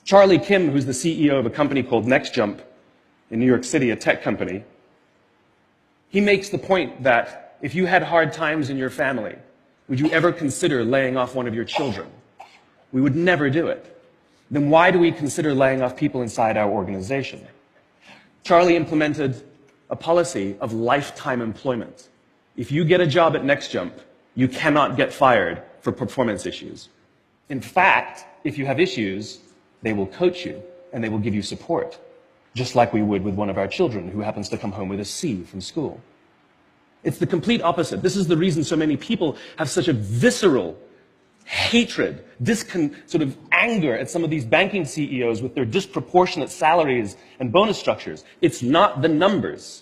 Charlie Kim, who's the CEO of a company called NextJump in New York City, a tech company, he makes the point that if you had hard times in your family, would you ever consider laying off one of your children? We would never do it. Then why do we consider laying off people inside our organization? Charlie implemented a policy of lifetime employment. If you get a job at NextJump, you cannot get fired for performance issues. In fact, if you have issues, they will coach you and they will give you support, just like we would with one of our children who happens to come home with a C from school. It's the complete opposite. This is the reason so many people have such a visceral hatred, sort of anger at some of these banking CEOs with their disproportionate salaries and bonus structures. It's not the numbers.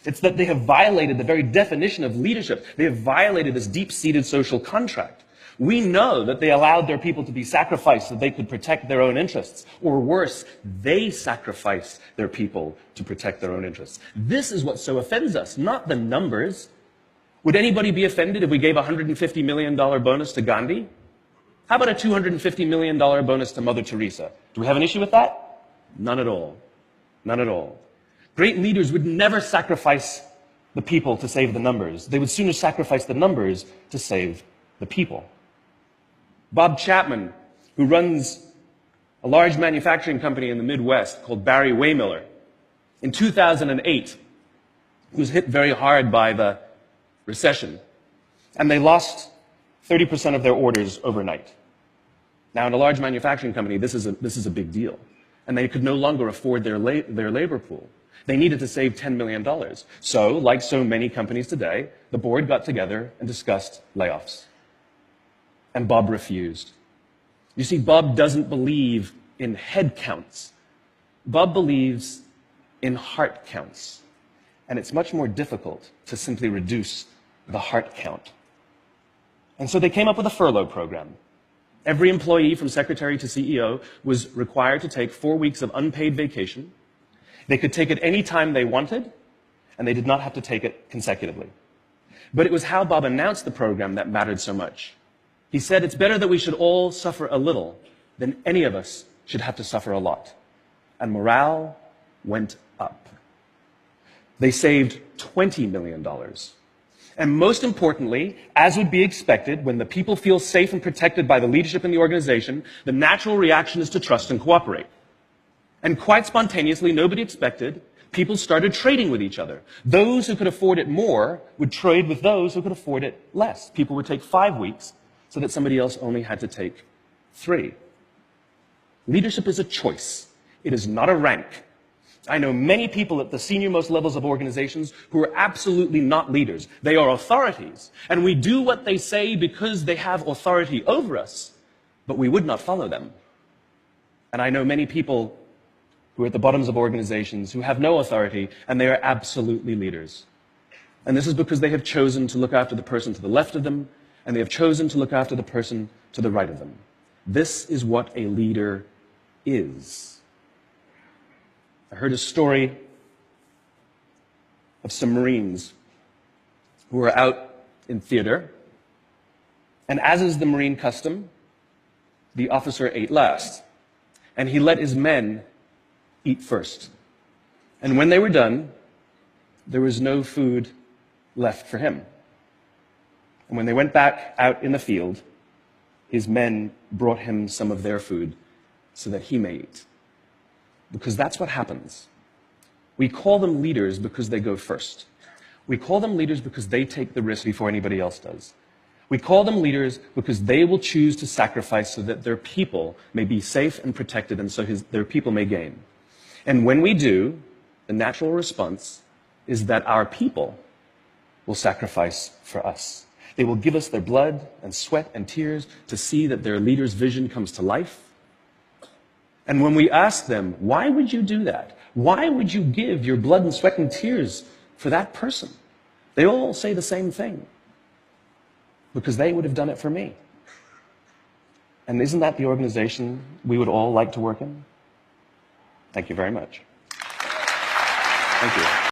It's that they have violated the very definition of leadership. They have violated this deep-seated social contract. We know that they allowed their people to be sacrificed so they could protect their own interests. Or worse, they sacrificed their people to protect their own interests. This is what so offends us, not the numbers. Would anybody be offended if we gave a $150 million bonus to Gandhi? How about a $250 million bonus to Mother Teresa? Do we have an issue with that? None at all. None at all. Great leaders would never sacrifice the people to save the numbers. They would sooner sacrifice the numbers to save the people. Bob Chapman, who runs a large manufacturing company in the Midwest called Barry-Wehmiller, in 2008, was hit very hard by the recession, and they lost 30% of their orders overnight. Now, in a large manufacturing company, this is a big deal, and they could no longer afford their labor pool. They needed to save $10 million. So, like so many companies today, the board got together and discussed layoffs. And Bob refused. You see, Bob doesn't believe in head counts. Bob believes in heart counts. And it's much more difficult to simply reduce the heart count. And so they came up with a furlough program. Every employee from secretary to CEO was required to take 4 weeks of unpaid vacation. They could take it any time they wanted, and they did not have to take it consecutively. But it was how Bob announced the program that mattered so much. He said, it's better that we should all suffer a little than any of us should have to suffer a lot. And morale went up. They saved $20 million. And most importantly, as would be expected, when the people feel safe and protected by the leadership in the organization, the natural reaction is to trust and cooperate. And quite spontaneously, nobody expected, people started trading with each other. Those who could afford it more would trade with those who could afford it less. People would take 5 weeks so that somebody else only had to take 3. Leadership is a choice. It is not a rank. I know many people at the senior-most levels of organizations who are absolutely not leaders. They are authorities, and we do what they say because they have authority over us, but we would not follow them. And I know many people who are at the bottoms of organizations who have no authority, and they are absolutely leaders. And this is because they have chosen to look after the person to the left of them, and they have chosen to look after the person to the right of them. This is what a leader is. I heard a story of some Marines who were out in theater, and as is the Marine custom, the officer ate last, and he let his men eat first. And when they were done, there was no food left for him. And when they went back out in the field, his men brought him some of their food so that he may eat. Because that's what happens. We call them leaders because they go first. We call them leaders because they take the risk before anybody else does. We call them leaders because they will choose to sacrifice so that their people may be safe and protected and so their people may gain. And when we do, the natural response is that our people will sacrifice for us. They will give us their blood and sweat and tears to see that their leader's vision comes to life. And when we ask them, why would you do that? Why would you give your blood and sweat and tears for that person? They all say the same thing. Because they would have done it for me. And isn't that the organization we would all like to work in? Thank you very much. Thank you.